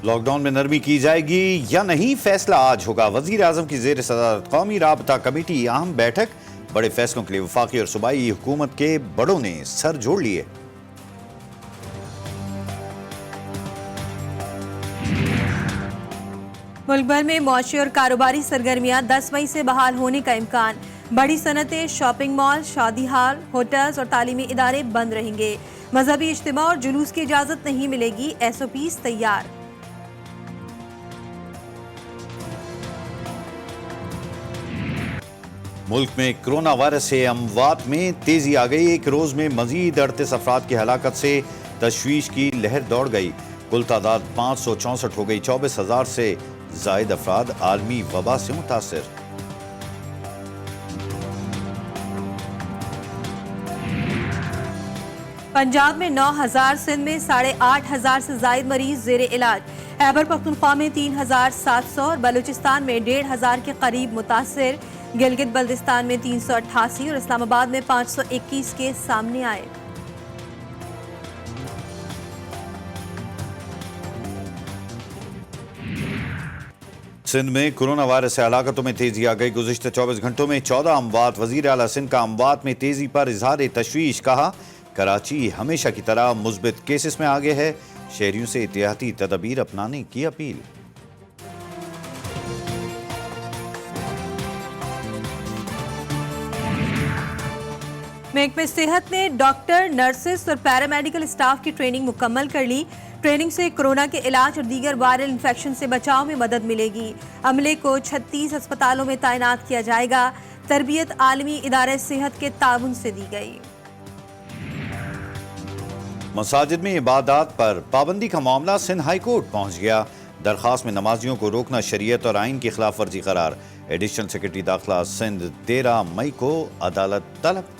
Lock down میں نرمی کی جائے گی یا نہیں، فیصلہ آج ہوگا۔ وزیر اعظم کی زیر صدارت قومی رابطہ کمیٹی اہم بیٹھک، بڑے فیصلوں کے لیے وفاقی اور صوبائی حکومت کے بڑوں نے سر جوڑ لیے۔ ملک بھر میں معاشی اور کاروباری سرگرمیاں 10 مئی سے بحال ہونے کا امکان۔ بڑی صنعتیں، شاپنگ مال، شادی ہال، ہوٹلز اور تعلیمی ادارے بند رہیں گے۔ مذہبی اجتماع اور جلوس کی اجازت نہیں ملے گی، ایس او پیز تیار۔ ملک میں کرونا وائرس سے اموات میں تیزی آ گئی۔ ایک روز میں مزید 38 افراد کی ہلاکت سے تشویش کی لہر دوڑ گئی۔ کل تعداد 564 ہو گئی۔ 24,000 سے زائد افراد عالمی وبا سے متاثر۔ پنجاب میں 9,000، سندھ میں 8,500 سے زائد مریض زیر علاج۔ خیبر پختونخوا میں 3,700 اور بلوچستان میں 1,500 کے قریب متاثر۔ گلگت بلتستان میں 388 اور اسلام آباد میں 521 کیس سامنے آئے۔ سندھ میں کرونا وائرس سے ہلاکتوں میں تیزی آ گئی۔ گزشتہ 24 گھنٹوں میں 14 اموات۔ وزیر اعلیٰ سندھ کا اموات میں تیزی پر اظہار تشویش، کہا کراچی ہمیشہ کی طرح مثبت کیسز میں آگے ہے، شہریوں سے احتیاطی تدابیر اپنانے کی اپیل۔ محکمہ صحت نے ڈاکٹر، نرسز اور پیرامیڈیکل اسٹاف کی ٹریننگ مکمل کر لی۔ ٹریننگ سے کورونا کے علاج اور دیگر وائرل انفیکشن سے بچاؤ میں مدد ملے گی۔ عملے کو 36 اسپتالوں میں تعینات کیا جائے گا۔ تربیت عالمی ادارہ صحت کے تعاون سے دی گئی۔ مساجد میں عبادات پر پابندی کا معاملہ سندھ ہائی کورٹ پہنچ گیا۔ درخواست میں نمازیوں کو روکنا شریعت اور آئین کی خلاف ورزی قرار۔ ایڈیشنل سیکرٹری داخلہ سندھ 13 مئی کو عدالت طلب۔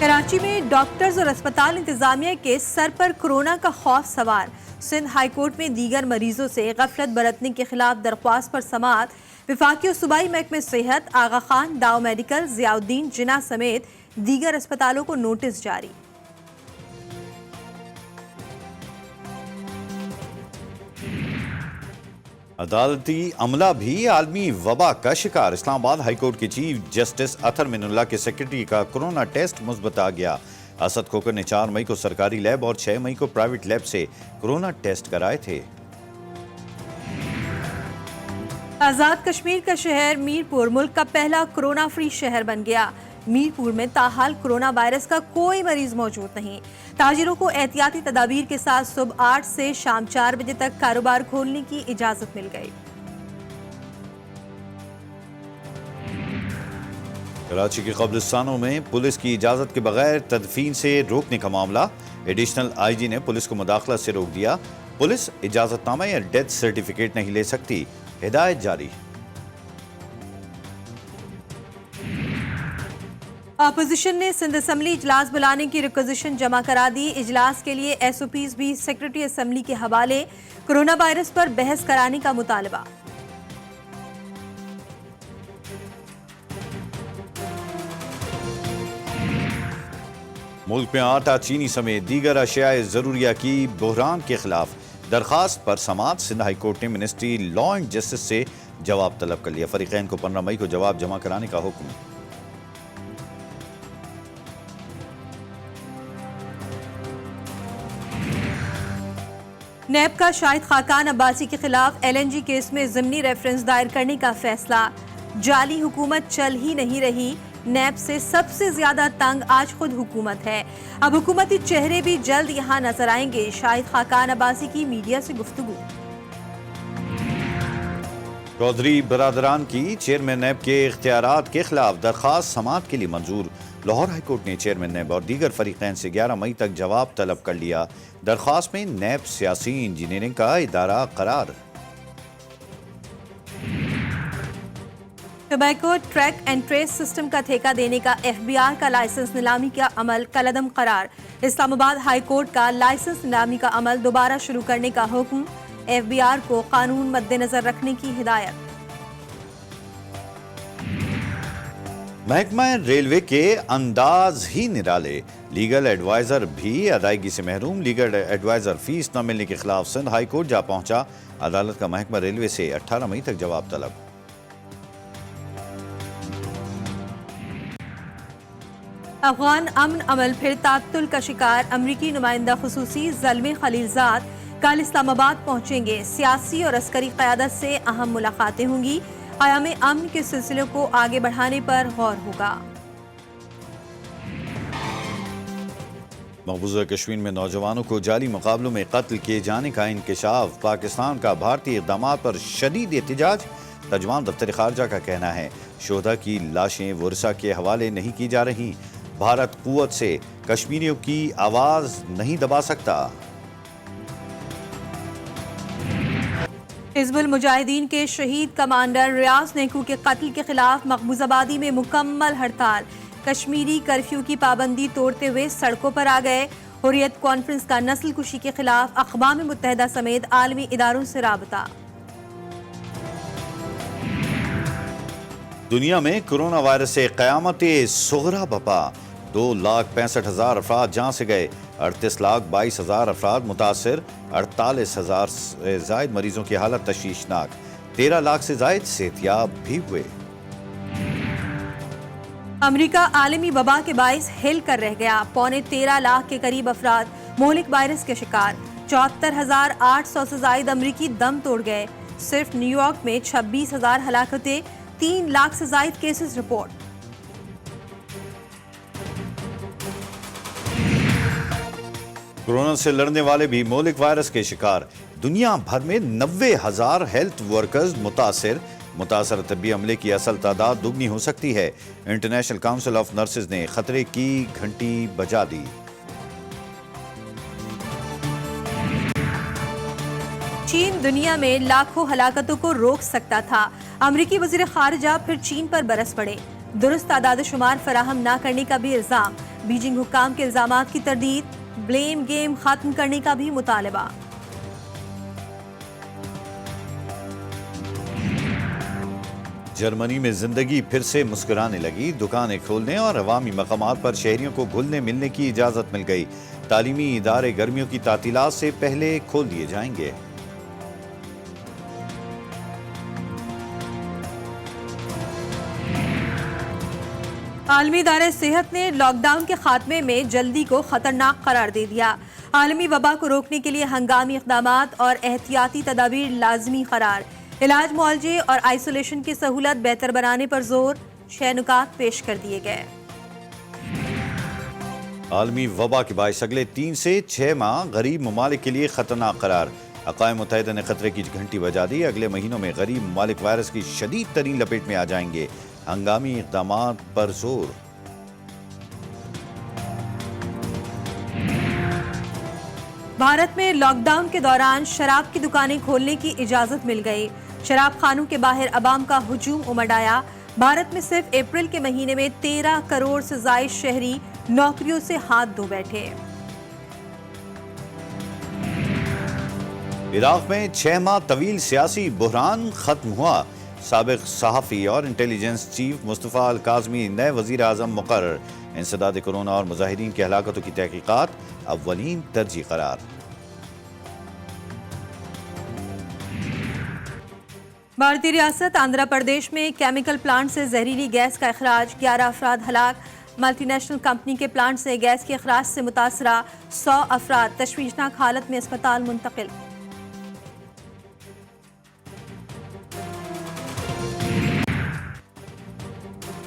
کراچی میں ڈاکٹرز اور اسپتال انتظامیہ کے سر پر کورونا کا خوف سوار۔ سندھ ہائی کورٹ میں دیگر مریضوں سے غفلت برتنے کے خلاف درخواست پر سماعت۔ وفاقی اور صوبائی محکمہ صحت، آغا خان، ڈاؤ میڈیکل، ضیاء الدین جناح سمیت دیگر اسپتالوں کو نوٹس جاری۔ عدالتی عملہ بھی عالمی وبا کا شکار۔ اسلام آباد ہائی کورٹ کے چیف جسٹس اطہر من اللہ کے سیکرٹری کا کورونا ٹیسٹ مثبت آ گیا۔ اسد کھوکر نے 4 مئی کو سرکاری لیب اور 6 مئی کو پرائیویٹ لیب سے کورونا ٹیسٹ کرائے تھے۔ آزاد کشمیر کا شہر میرپور ملک کا پہلا کورونا فری شہر بن گیا۔ میرپور میں تاحال کورونا وائرس کا کوئی مریض موجود نہیں۔ تاجروں کو احتیاطی تدابیر کے ساتھ صبح 8 سے شام 4 بجے تک کاروبار کھولنے کی اجازت مل گئی۔ کراچی کے قبرستانوں میں پولیس کی اجازت کے بغیر تدفین سے روکنے کا معاملہ۔ ایڈیشنل آئی جی نے پولیس کو مداخلت سے روک دیا۔ پولیس اجازت نامہ یا ڈیتھ سرٹیفکیٹ نہیں لے سکتی، ہدایت جاری۔ اپوزیشن نے سندھ اسمبلی اجلاس بلانے کی ریکوزیشن جمع کرا دی۔ اجلاس کے لیے ایس او پیز بھی سیکرٹری اسمبلی کے حوالے۔ کورونا وائرس پر بحث کرانے کا مطالبہ۔ ملک میں آٹا، چینی سمیت دیگر اشیاء ضروریہ کی بحران کے خلاف درخواست پر سماعت۔ سندھ ہائی کورٹ نے منسٹری لا اینڈ جسٹس سے جواب طلب کر لیا۔ فریقین کو 15 مئی کو جواب جمع کرانے کا حکم۔ نیب کا شاہد خاقان عباسی کے خلاف ایل این جی کیس میں ضمنی ریفرنس دائر کرنے کا فیصلہ۔ جعلی حکومت چل ہی نہیں رہی، نیب سے سب سے زیادہ تنگ آج خود حکومت ہے۔ اب حکومتی چہرے بھی جلد یہاں نظر آئیں گے۔ شاہد خاقان عباسی کی میڈیا سے گفتگو۔ چودھری برادران کی چیئرمین نیب کے اختیارات کے خلاف درخواست سماعت کے لیے منظور۔ لاہور ہائی کورٹ نے چیئرمین نیب اور دیگر فریقین سے 11 مئی تک جواب طلب کر لیا۔ درخواست میں نیب سیاسی انجینئرنگ کا ادارہ قرار۔ Tobacco track and trace system کا ٹھیکہ دینے کا ایف بی آر کا لائسنس نیلامی کا عمل کالعدم قرار۔ اسلام آباد ہائی کورٹ کا لائسنس نیلامی کا عمل دوبارہ شروع کرنے کا حکم۔ ایف بی آر کو قانون مد نظر رکھنے کی ہدایت۔ محکمہ ریلوے کے انداز ہی نرالے، لیگل ایڈوائزر بھی ادائیگی سے محروم، لیگل ایڈوائزر فیس نہ ملنے کے خلاف سندھ ہائی کورٹ جا پہنچا، عدالت کا محکمہ ریلوے سے 18 مئی تک جواب طلب۔ افغان امن عمل پھر تعطل کا شکار، امریکی نمائندہ خصوصی زلمے خلیلزاد کل اسلام آباد پہنچیں گے، سیاسی اور عسکری قیادت سے اہم ملاقاتیں ہوں گی، قیام امن کے سلسلے کو آگے بڑھانے پر غور ہوگا۔ مقبوضہ کشمیر میں نوجوانوں کو جعلی مقابلوں میں قتل کیے جانے کا انکشاف، پاکستان کا بھارتی اقدامات پر شدید احتجاج، ترجمان دفتر خارجہ کا کہنا ہے شہداء کی لاشیں ورثاء کے حوالے نہیں کی جا رہی، بھارت قوت سے کشمیریوں کی آواز نہیں دبا سکتا۔ حزب المجاہدین کے شہید کمانڈر ریاض نیکو کے قتل کے خلاف مقبوضہ آبادی میں مکمل ہڑتال، کشمیری کرفیو کی پابندی توڑتے ہوئے سڑکوں پر آ گئے، حریت کانفرنس کا نسل کشی کے خلاف اقوام متحدہ سمیت عالمی اداروں سے رابطہ۔ دنیا میں کرونا وائرس سے قیامت صغریٰ بپا، 2,65,000 افراد جان سے گئے، 38,22,000 افراد متاثر، 48,000 سے زائد مریضوں کی حالت تشویشناک، 13 لاکھ سے زائد صحتیاب بھی ہوئے۔ امریکہ عالمی وبا کے باعث ہل کر رہ گیا، 13.25 لاکھ کے قریب افراد مہلک وائرس کے شکار، 74,800 سے زائد امریکی دم توڑ گئے، صرف نیو یارک میں 26,000 ہلاکتیں، 3 لاکھ سے زائد کیسز رپورٹ۔ کورونا سے لڑنے والے بھی مہلک وائرس کے شکار، دنیا بھر میں 90,000 ہیلتھ ورکرز متاثر طبی عملے کی اصل تعداد دگنی ہو سکتی ہے، انٹرنیشنل کونسل آف نرسز نے خطرے کی گھنٹی بجا دی۔ چین دنیا میں لاکھوں ہلاکتوں کو روک سکتا تھا، امریکی وزیر خارجہ پھر چین پر برس پڑے، درست اعداد و شمار فراہم نہ کرنے کا بھی الزام، بیجنگ حکام کے الزامات کی تردید، بلیم گیم ختم کرنے کا بھی مطالبہ۔ جرمنی میں زندگی پھر سے مسکرانے لگی، دکانیں کھولنے اور عوامی مقامات پر شہریوں کو گھلنے ملنے کی اجازت مل گئی، تعلیمی ادارے گرمیوں کی تعطیلات سے پہلے کھول دیے جائیں گے۔ عالمی ادارہ صحت نے لاک ڈاؤن کے خاتمے میں جلدی کو خطرناک قرار دے دیا، عالمی وبا کو روکنے کے لیے ہنگامی اقدامات اور احتیاطی تدابیر لازمی قرار، علاج معالجے اور آئسولیشن کی سہولت بہتر بنانے پر زور، 6 نکات پیش کر دیے گئے۔ عالمی وبا کے باعث اگلے 3 سے 6 ماہ غریب ممالک کے لیے خطرناک قرار، اقوام متحدہ نے خطرے کی گھنٹی بجا دی، اگلے مہینوں میں غریب ممالک وائرس کی شدید ترین لپیٹ میں آ جائیں گے، ہنگامی اقدامات پر زور۔ بھارت میں لاک ڈاؤن کے دوران شراب کی دکانیں کھولنے کی اجازت مل گئی، شراب خانوں کے باہر عوام کا ہجوم امڈ آیا، بھارت میں صرف اپریل کے مہینے میں 13 کروڑ سے زائد شہری نوکریوں سے ہاتھ دھو بیٹھے۔ عراق میں 6 ماہ طویل سیاسی بحران ختم ہوا، سابق صحافی اور انٹیلیجنس چیف مصطفیٰ الکاظمی نئے وزیر اعظم مقرر، انسداد کورونا اور مظاہرین کی ہلاکتوں کی تحقیقات اولین ترجیح قرار۔ بھارتی ریاست آندھرا پردیش میں کیمیکل پلانٹ سے زہریلی گیس کا اخراج، 11 افراد ہلاک، ملٹی نیشنل کمپنی کے پلانٹ سے گیس کے اخراج سے متاثرہ 100 افراد تشویشناک حالت میں اسپتال منتقل۔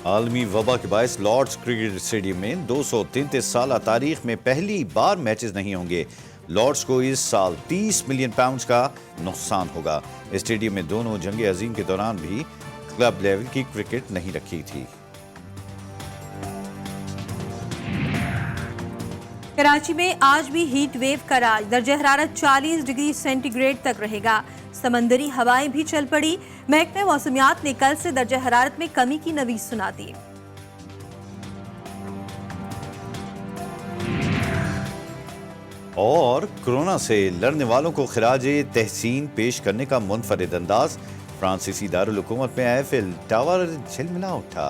عالمی وبا کے باعث لارڈز کرکٹ اسٹیڈیم میں 233 سالہ تاریخ میں پہلی بار میچز نہیں ہوں گے، لارڈز کو اس سال 30 ملین پاؤنڈز کا نقصان ہوگا، اسٹیڈیم میں دونوں جنگ عظیم کے دوران بھی کلب لیول کی کرکٹ نہیں رکھی تھی۔ کراچی میں آج بھی ہیٹ ویو کا راج، درجہ حرارت 40 ڈگری سینٹی گریڈ تک رہے گا، سمندری ہوائیں بھی چل پڑی، محکمہ موسمیات نے کل سے درجہ حرارت میں کمی کی نوید سنا دی۔ اور کورونا سے لڑنے والوں کو خراج تحسین پیش کرنے کا منفرد انداز، فرانسیسی دارالحکومت میں ایفل ٹاور جھلملا اٹھا۔